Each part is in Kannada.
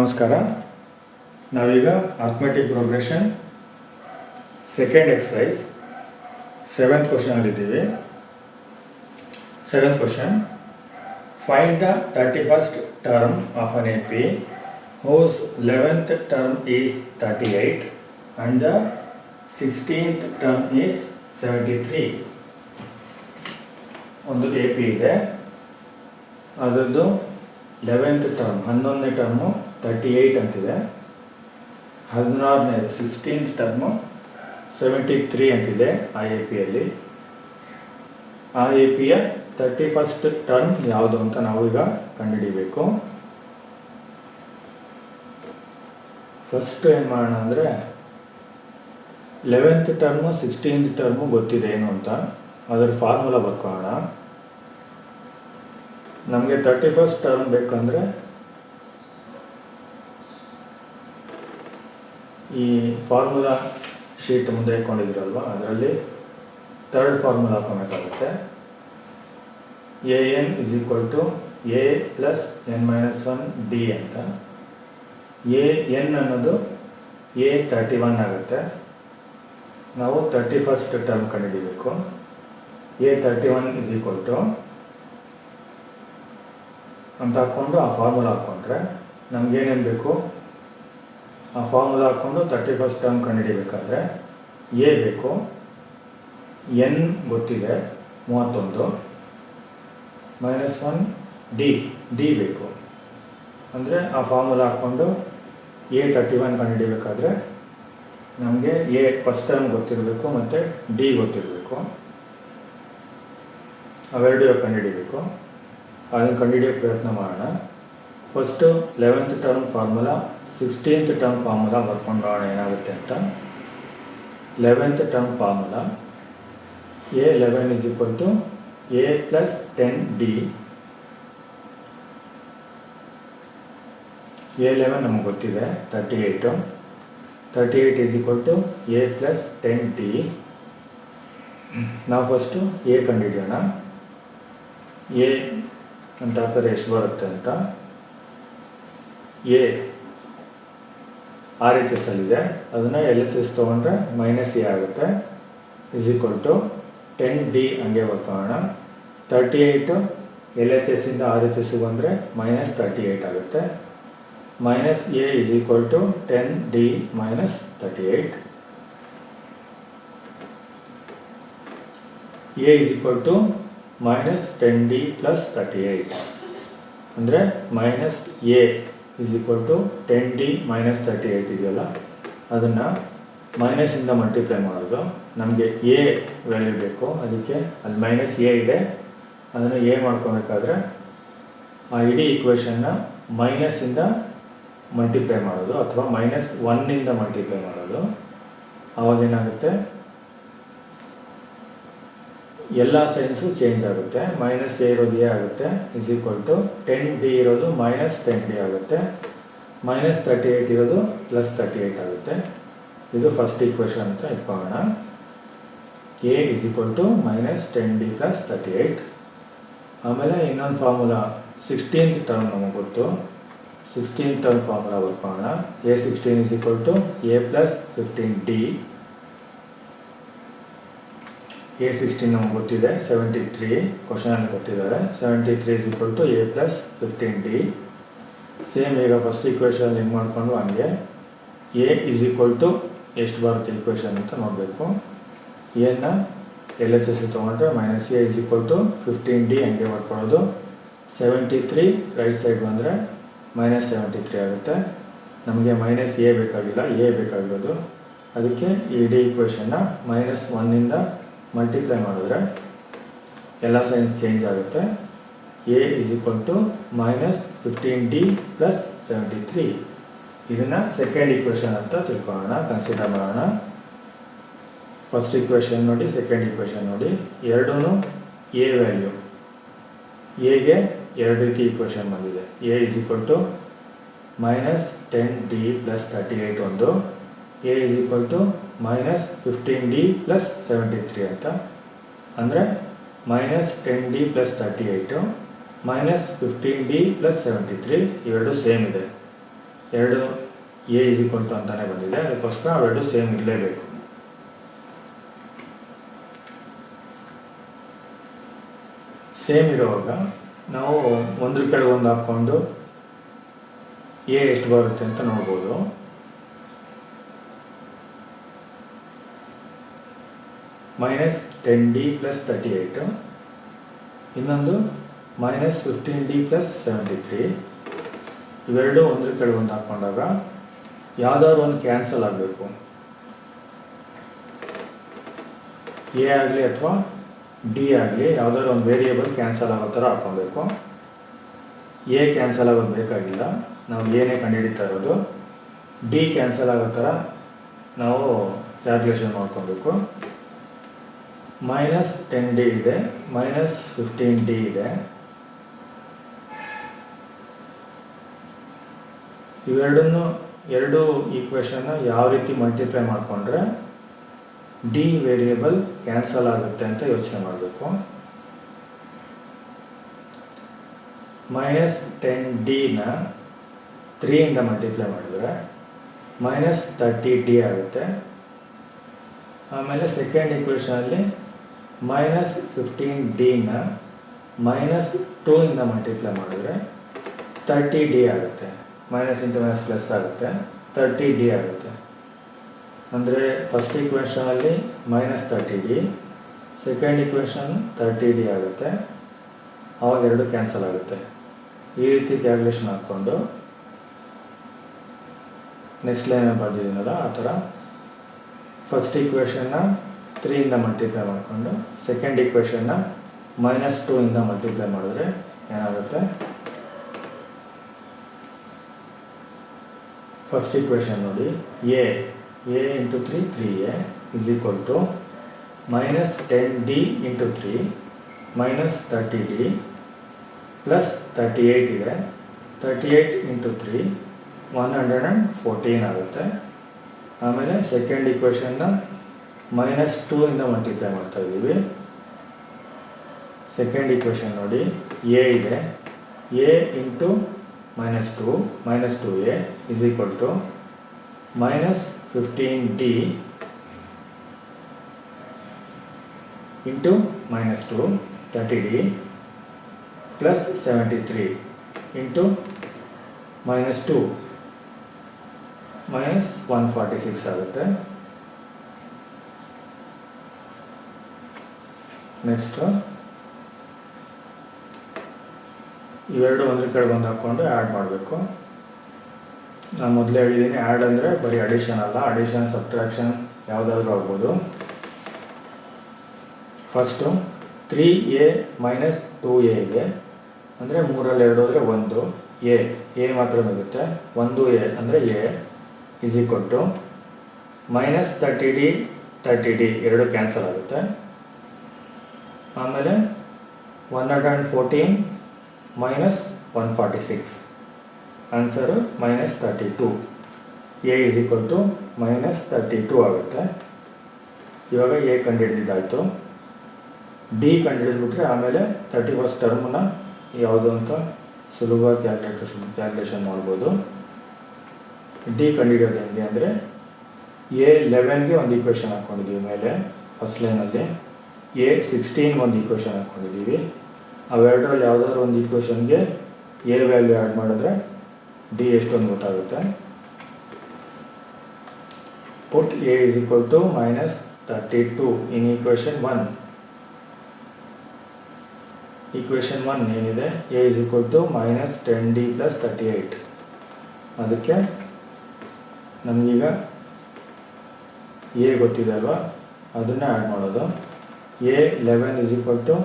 ನಮಸ್ಕಾರ. ನಾವೀಗ arithmetic progression second exercise 7th ಕ್ವಶನಲ್ಲಿದ್ದೀವಿ. 7th question, find the 31st term of an AP whose 11th term is 38 and the 16th term is 73. ಒಂದು AP ಇದೆ, ಅದರದ್ದು 11th ಟರ್ಮ್ 11ನೇ ಟರ್ಮು 38 ಅಂತಿದೆ, 16ನೇ 16th ಟರ್ಮು 73 ಅಂತಿದೆ. ಆ AP ಆ APಯ 31st ಟರ್ಮ್ ಯಾವುದು ಅಂತ ನಾವು ಈಗ ಕಂಡುಹಿಡಿಬೇಕು. ಫಸ್ಟ್ ಏನು ಮಾಡೋಣ ಅಂದರೆ 11th ಟರ್ಮು 16th ಟರ್ಮು ಗೊತ್ತಿದೆ ಏನು ಅಂತ, ಅದರ ಫಾರ್ಮುಲಾ ಬರ್ಕೊಳ್ಳೋಣ. ನಮಗೆ 31st ಟರ್ಮ್ ಬೇಕಂದರೆ ಈ ಫಾರ್ಮುಲಾ ಶೀಟ್ ಮುಂದೆ ಇಟ್ಕೊಂಡಿದ್ರಲ್ವ, ಅದರಲ್ಲಿ third formula ಹಾಕೋಬೇಕಾಗುತ್ತೆ. AN = A + n-1 D ಅಂತ. AN ಅನ್ನೋದು A31 ಆಗುತ್ತೆ. ನಾವು 31st ಟರ್ಮ್ ಕಂಡುಹಿಡಿಬೇಕು. A31 ಅಂತ ಹಾಕ್ಕೊಂಡು ಆ ಫಾರ್ಮುಲಾ ಹಾಕ್ಕೊಂಡ್ರೆ ನಮಗೇನೇನು ಬೇಕು ಆ ಫಾರ್ಮುಲಾ ಹಾಕ್ಕೊಂಡು 31st ಟರ್ಮ್ ಕಂಡುಹಿಡಿಬೇಕಾದ್ರೆ A ಬೇಕು, N ಗೊತ್ತಿದೆ 31, -1 D ಬೇಕು. ಅಂದರೆ ಆ ಫಾರ್ಮುಲಾ ಹಾಕ್ಕೊಂಡು A31 ಕಂಡುಹಿಡಿಬೇಕಾದ್ರೆ ನಮಗೆ A ಫಸ್ಟ್ ಟರ್ಮ್ ಗೊತ್ತಿರಬೇಕು ಮತ್ತು D ಗೊತ್ತಿರಬೇಕು. ಅವೆರಡು ಕಂಡುಹಿಡಿಬೇಕು. ಅದನ್ನು ಕಂಡುಹಿಡಿಯೋ ಪ್ರಯತ್ನ ಮಾಡೋಣ. First 11th term formula 16th term formula ಬರ್ಕೊಂಡು ನೋಡೋಣ ಏನಾಗುತ್ತೆ ಅಂತ. 11th term formula A11 = A + 10D. A11 ನಮಗೆ ಗೊತ್ತಿದೆ 38. 38 = A + 10D. ನಾವು ಫಸ್ಟು A ಕಂಡುಹಿಡಿಯೋಣ. A ಅಂತ ಹಾಕಿದ್ರೆ ಎಷ್ಟು ಬರುತ್ತೆ ಅಂತ. A RHS ಅಲ್ಲಿದೆ, ಅದನ್ನು LHS ತೊಗೊಂಡ್ರೆ -A ಆಗುತ್ತೆ, = 10D ಹಂಗೆ ಬರ್ಕೊಳ್ಳೋಣ. 38 LHS ಇಂದ RHSಗೆ ಬಂದರೆ -38 ಆಗುತ್ತೆ. -A = 10D - 38. A = -10D + 38 ಅಂದರೆ -A = 10D - 38 ಇದೆಯಲ್ಲ, ಅದನ್ನು ಮೈನಸಿಂದ ಮಲ್ಟಿಪ್ಲೈ ಮಾಡೋದು. ನಮಗೆ A ವ್ಯಾಲ್ಯೂ ಬೇಕು, ಅದಕ್ಕೆ ಅಲ್ಲಿ -A ಇದೆ, ಅದನ್ನು A ಮಾಡ್ಕೊಬೇಕಾದ್ರೆ ಆ ಇಡೀ ಈಕ್ವೇಷನ್ನ ಮೈನಸಿಂದ ಮಲ್ಟಿಪ್ಲೈ ಮಾಡೋದು ಅಥವಾ -1ಇಂದ ಮಲ್ಟಿಪ್ಲೈ ಮಾಡೋದು. ಆವಾಗೇನಾಗುತ್ತೆ, ಎಲ್ಲ ಸೈನ್ಸು ಚೇಂಜ್ ಆಗುತ್ತೆ. -A ಇರೋದು A ಆಗುತ್ತೆ, = 10D ಇರೋದು -10D ಆಗುತ್ತೆ, -38 ಇರೋದು +38 ಆಗುತ್ತೆ. ಇದು ಫಸ್ಟ್ ಈಕ್ವೇಷನ್ ಅಂತ ಇಟ್ಕೊಳ್ಳೋಣ. A = -10D + 38. ಆಮೇಲೆ ಇನ್ನೊಂದು ಫಾರ್ಮುಲಾ 16th ಟರ್ಮ್ ನಮಗೆ ಗೊತ್ತು. 16th term formula ಬರ್ಕೊಳ್ಳೋಣ. A16 = A + 15D. A16 ನಮಗೆ ಗೊತ್ತಿದೆ 73, ಕ್ವಶನಲ್ಲಿ ಕೊಟ್ಟಿದ್ದಾರೆ. 73 = A + 15D. ಸೇಮ್ ಈಗ ಫಸ್ಟ್ ಈಕ್ವೇಷನ್ ಹೆಂಗೆ ಮಾಡಿಕೊಂಡು ಹಂಗೆ A = ಎಷ್ಟು ಬರುತ್ತೆ ಈಕ್ವೇಷನ್ ಅಂತ ನೋಡಬೇಕು. ಎನ್ನ LHS ತೊಗೊಂಡ್ರೆ -A = 15D ಹಂಗೆ ಬರ್ಕೊಳ್ಳೋದು. 73 ರೈಟ್ ಸೈಡ್ ಬಂದರೆ -73 ಆಗುತ್ತೆ. ನಮಗೆ -A ಬೇಕಾಗಿಲ್ಲ, A ಬೇಕಾಗಿರೋದು. ಅದಕ್ಕೆ ಇಡೀ ಈಕ್ವೇಷನ್ನ -1ಇಂದ ಮಲ್ಟಿಪ್ಲೈ ಮಾಡಿದ್ರೆ ಎಲ್ಲ ಸೈನ್ಸ್ ಚೇಂಜ್ ಆಗುತ್ತೆ. A = -15D + 73. ಇದನ್ನು ಸೆಕೆಂಡ್ ಈಕ್ವೇಷನ್ ಅಂತ ತಿಳ್ಕೊಳ್ಳೋಣ, ಕನ್ಸಿಡರ್ ಮಾಡೋಣ. ಫಸ್ಟ್ ಈಕ್ವೇಷನ್ ನೋಡಿ, ಸೆಕೆಂಡ್ ಈಕ್ವೇಷನ್ ನೋಡಿ, ಎರಡೂ A ವ್ಯಾಲ್ಯೂ. Aಗೆ ಎರಡು ರೀತಿ ಈಕ್ವೇಷನ್ ಬಂದಿದೆ. A = -10D + 38 ಒಂದು, A = -15D + 73 ಅಂತ. ಅಂದರೆ -10D + 38 -15D + 73 ಇವೆರಡು ಸೇಮ್ ಇದೆ. ಎರಡು ಎ ಇಸ್ ಈಕ್ವಲ್ ಟು ಅಂತಲೇ ಬಂದಿದೆ, ಅದಕ್ಕೋಸ್ಕರ ಅವೆರಡು ಸೇಮ್ ಇರಲೇಬೇಕು. ಸೇಮ್ ಇರುವಾಗ ನಾವು ಒಂದ್ರ ಕೆಳಗೆ ಒಂದು ಹಾಕ್ಕೊಂಡು ಎ ಎಷ್ಟು ಬರುತ್ತೆ ಅಂತ ನೋಡ್ಬೋದು. -10d + 38, ಇನ್ನೊಂದು -15d + 73. ಇವೆರಡು ಒಂದ್ರ ಕೆಳಗೆ ಒಂದು ಹಾಕ್ಕೊಂಡಾಗ ಯಾವುದಾದ್ರು ಒಂದು ಕ್ಯಾನ್ಸಲ್ ಆಗಬೇಕು. ಎ ಆಗಲಿ ಅಥವಾ ಡಿ ಆಗಲಿ ಯಾವುದಾದ್ರು ಒಂದು ವೇರಿಯೇಬಲ್ ಕ್ಯಾನ್ಸಲ್ ಆಗೋ ಥರ ಹಾಕ್ಕೊಬೇಕು. ಎ ಕ್ಯಾನ್ಸಲ್ ಆಗೋದು ಬೇಕಾಗಿಲ್ಲ, ನಾವು ಏನೇ ಕಂಡುಹಿಡಿತಾ ಇರೋದು. ಡಿ ಕ್ಯಾನ್ಸಲ್ ಆಗೋ ಥರ ನಾವು ಕ್ಯಾಲ್ಕುಲೇಷನ್ ಮಾಡ್ಕೊಬೇಕು. -10d ಇದೆ, -15d ಇದೆ. ಎರಡು ಈಕ್ವೇಷನ್ನ ಯಾವ ರೀತಿ ಮಲ್ಟಿಪ್ಲೈ ಮಾಡಿಕೊಂಡ್ರೆ ಡಿ ವೇರಿಯೇಬಲ್ ಕ್ಯಾನ್ಸಲ್ ಆಗುತ್ತೆ ಅಂತ ಯೋಚನೆ ಮಾಡಬೇಕು. -10dನ 3ಇಂದ ಮಲ್ಟಿಪ್ಲೈ ಮಾಡಿದರೆ -30d ಆಗುತ್ತೆ. ಆಮೇಲೆ ಸೆಕೆಂಡ್ ಈಕ್ವೇಷನಲ್ಲಿ -15dನ -2ಇಂದ ಮಲ್ಟಿಪ್ಲೈ ಮಾಡಿದ್ರೆ 30d ಆಗುತ್ತೆ. ಮೈನಸ್ ಇಂಟು ಮೈನಸ್ ಪ್ಲಸ್ ಆಗುತ್ತೆ, 30d ಆಗುತ್ತೆ. ಅಂದರೆ first ಈಕ್ವೇಷನಲ್ಲಿ -30d, second equation 30d ಆಗುತ್ತೆ. ಆವಾಗ ಎರಡು ಕ್ಯಾನ್ಸಲ್ ಆಗುತ್ತೆ. ಈ ರೀತಿ ಕ್ಯಾಲ್ಕುಲೇಷನ್ ಹಾಕ್ಕೊಂಡು ನೆಕ್ಸ್ಟ್ ಲೈನ್ ಬರ್ದಿದ್ದೀನಲ್ಲ ಆ ಥರ ಫಸ್ಟ್ ಈಕ್ವೇಷನ್ನ 3ಇಂದ ಮಲ್ಟಿಪ್ಲೈ ಮಾಡಿಕೊಂಡು ಸೆಕೆಂಡ್ ಈಕ್ವೇಷನ್ನ -2ಇಂದ ಮಲ್ಟಿಪ್ಲೈ ಮಾಡಿದ್ರೆ ಏನಾಗುತ್ತೆ, ಫಸ್ಟ್ ಈಕ್ವೇಷನ್ ನೋಡಿ, A into 3 3a is equal to -10d into 3 -30d plus 38 ಇದೆ. 38 ಇಂಟು 3 114 ಆಗುತ್ತೆ. ಆಮೇಲೆ ಸೆಕೆಂಡ್ ಈಕ್ವೇಷನ್ನ -2ಇಂದ ಮಲ್ಟಿಪ್ಲೈ ಮಾಡ್ತಾ ಇದ್ದೀವಿ. ಸೆಕೆಂಡ್ ಈಕ್ವೇಷನ್ ನೋಡಿ, ಎ ಇದೆ, A into -2a is equal to -15d into -2 30d plus 73 into -2 -146 ಆಗುತ್ತೆ. ನೆಕ್ಸ್ಟ್ ಇವೆರಡು ಒಂದ್ರ ಕಡೆ ಬಂದು ಹಾಕ್ಕೊಂಡು ಆ್ಯಡ್ ಮಾಡಬೇಕು. ನಾನು ಮೊದಲೇ ಹೇಳಿದ್ದೀನಿ, ಆ್ಯಡ್ ಅಂದರೆ ಬರೀ ಅಡಿಷನ್ ಅಲ್ಲ, ಅಡಿಷನ್ ಸಬ್ಟ್ರಾಕ್ಷನ್ ಯಾವುದಾದ್ರೂ ಆಗ್ಬೋದು. ಫಸ್ಟು 3a - 2a ಇದೆ, ಅಂದರೆ 3ರಲ್ಲಿ 2 ಹೋದರೆ 1, ಎ ಮಾತ್ರ ಬರುತ್ತೆ. 1a ಅಂದರೆ A is equal to -30d 30d ಎರಡು ಕ್ಯಾನ್ಸಲ್ ಆಗುತ್ತೆ. ಆಮೇಲೆ 114 -146 answer -32. A is equal to -32 ಆಗುತ್ತೆ. ಇವಾಗ ಎ ಕಂಡುಹಿಡಿದಿದ್ದಾಯಿತು. ಡಿ ಕಂಡುಹಿಡಿದ್ಬಿಟ್ರೆ ಆಮೇಲೆ 31st ಟರ್ಮನ್ನ ಯಾವುದು ಅಂತ ಸುಲಭವಾಗಿ ಕ್ಯಾಲ್ಕುಲೇಷನ್ ಮಾಡ್ಬೋದು. ಡಿ ಕಂಡುಹಿಡಿಯೋದು ಹೆಂಗೆ ಅಂದರೆ, A11ಗೆ ಒಂದು ಈಕ್ವೇಷನ್ ಹಾಕ್ಕೊಂಡಿದ್ದೀವಿ ಮೇಲೆ ಫಸ್ಟ್ ಲೈನಲ್ಲಿ, A16 ಒಂದು ಈಕ್ವೇಷನ್ ಹಾಕ್ಕೊಂಡಿದ್ದೀವಿ. ಅವೆರಡರಲ್ಲಿ ಯಾವುದಾದ್ರು ಒಂದು ಈಕ್ವೇಷನ್ಗೆ ಎ ವ್ಯಾಲ್ಯೂ ಆ್ಯಡ್ ಮಾಡಿದ್ರೆ ಡಿ ಎಷ್ಟೊಂದು ಗೊತ್ತಾಗುತ್ತೆ. Put A is equal to -32 in equation 1. Equation 1 ಏನಿದೆ, A is equal to -10d + 38. ಅದಕ್ಕೆ ನಮಗೀಗ ಎ ಗೊತ್ತಿದೆ ಅಲ್ವಾ, ಅದನ್ನು ಆ್ಯಡ್ ಮಾಡೋದು. A11 is equal to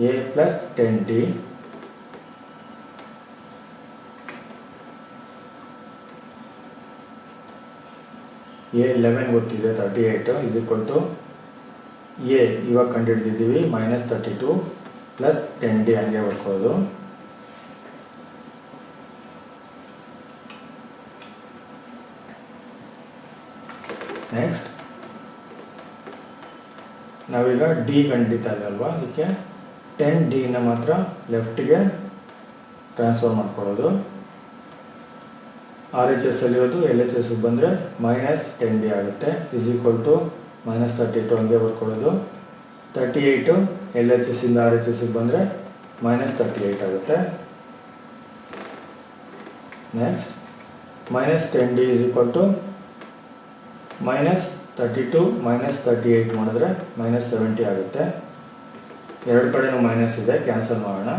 a + 10d A11 ಗೊತ್ತಿದೆ 38 ಇಸ್ ಈಕ್ವಲ್ ಟು ಎ ಇವಾಗ ಕಂಡುಹಿಡಿದಿದ್ದೀವಿ -32 + 10d ಹಂಗೆ ಬರ್ಕೋದು. ನೆಕ್ಸ್ಟ್ ನಾವೀಗ ಡಿ ಕಂಡುಹಿಡಿತಾ ಇದ್ದೀವಲ್ವ, ಅದಕ್ಕೆ 10dನ ಮಾತ್ರ ಲೆಫ್ಟಿಗೆ ಟ್ರಾನ್ಸ್ಫರ್ ಮಾಡ್ಕೊಳ್ಳೋದು. ಆರ್ ಎಚ್ ಎಸ್ ಅಲ್ಲಿರೋದು ಎಲ್ ಎಚ್ ಎಸ್ಗೆ ಬಂದರೆ ಮೈನಸ್ 10D ಆಗುತ್ತೆ. ಇಸ್ ಈಕ್ವಲ್ ಟು ಮೈನಸ್ 32 ಹಂಗೆ ಬರ್ಕೊಳ್ಳೋದು. 38 ಎಲ್ ಎಚ್ ಎಸ್ಸಿಂದ ಆರ್ ಎಚ್ ಎಸ್ಗೆ ಬಂದರೆ ಮೈನಸ್ 38 ಆಗುತ್ತೆ. Next minus 10D is equal to minus 32 minus 38 ಮಾಡಿದ್ರೆ ಮೈನಸ್ 70 ಆಗುತ್ತೆ. ಎರಡು ಕಡೆನೂ ಮೈನಸ್ ಇದೆ, ಕ್ಯಾನ್ಸಲ್ ಮಾಡೋಣ.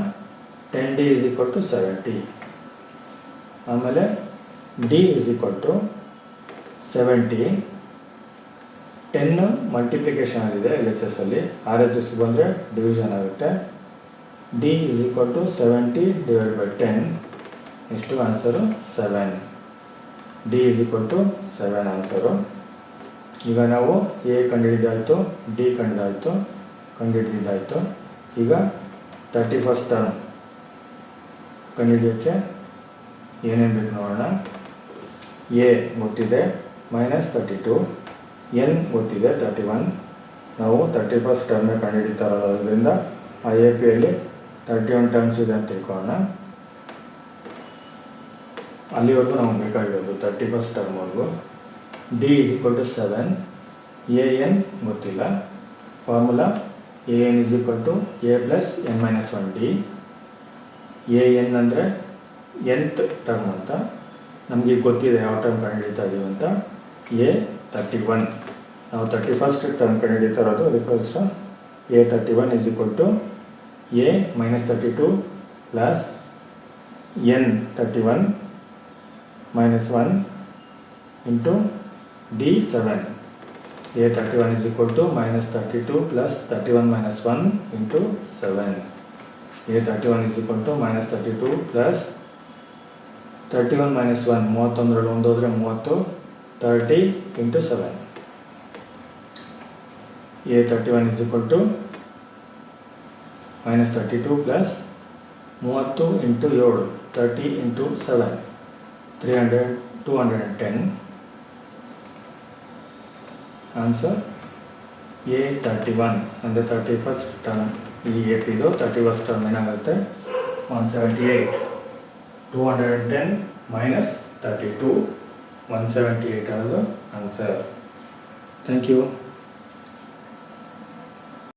10D is equal to 70. ಆಮೇಲೆ D is equal to 70. 10 multiplication ಆಗಿದೆ ಎಲ್ ಎಚ್ ಎಸ್ ಅಲ್ಲಿ, ಆರ್ ಎಚ್ ಎಸ್ಗೆ ಬಂದರೆ ಡಿವಿಷನ್ ಆಗುತ್ತೆ. D is equal to 70 divide by 10. ಎಷ್ಟು answer 7. D is equal to 7 answer. ಈಗ ನಾವು ಎ ಕಂಡುಹಿಡಿದಾಯಿತು, ಡಿ ಕಂಡುಹಿಡಿದಾಯಿತು. ಈಗ 31st ಟರ್ಮ್ ಕಂಡುಹಿಡಿಯೋಕ್ಕೆ ಏನೇನು ಬೇಕು ನೋಡೋಣ. ಎ ಗೊತ್ತಿದೆ ಮೈನಸ್ 32, ಎನ್ ಗೊತ್ತಿದೆ 31. ನಾವು 31st ಟರ್ಮ್ನ ಕಂಡುಹಿಡಿತಾ ಇರೋದ್ರಿಂದ ಆ ಎ ಪಿಯಲ್ಲಿ 31 ಟರ್ಮ್ಸ್ ಇದೆ ಅಂತ ತಿಳ್ಕೊಳ್ಳೋಣ. ಅಲ್ಲಿವರೆಗೂ ನಮಗೆ ಬೇಕಾಗಿರೋದು 31st ಟರ್ಮ್ವರೆಗೂ. D is equal to 7. A N ಗೊತ್ತಿಲ್ಲ. Formula A N is equal to A plus N minus 1D. A N ಅಂದರೆ nth ಟರ್ಮ್ ಅಂತ. ನಮಗೆ ಗೊತ್ತಿದೆ ಯಾವ ಟರ್ಮ್ ಕಂಡುಹಿಡಿತಾ ಇದೀವಿ ಅಂತ. ಎ 31. ನಾವು 31st ಟರ್ಮ್ ಕಂಡುಹಿಡಿತಾ ಇರೋದು, ಅದಕ್ಕೋಸ್ಕರ A 31 is equal to A minus 32 plus N 31 minus 1 into D 7. A 31 is equal to minus 32 plus 31 minus 1 into 7. A 31 is equal to minus 32 plus 31 minus 1, 31ರಲ್ಲಿ 1 ಹೋದರೆ 30, 30 into 7. A 31 is equal to minus 32 plus 30 into 7, 30 into 7, 210. Answer A 31 ಅಂದರೆ 31st ಟರ್ಮ್. ಈ ಎ ಪಿದು 31st ಟರ್ಮ್ ಏನಾಗುತ್ತೆ 178. 210 ಮೈನಸ್ 32, 178 ಅನ್ನೋದು ಆನ್ಸರ್. Thank you.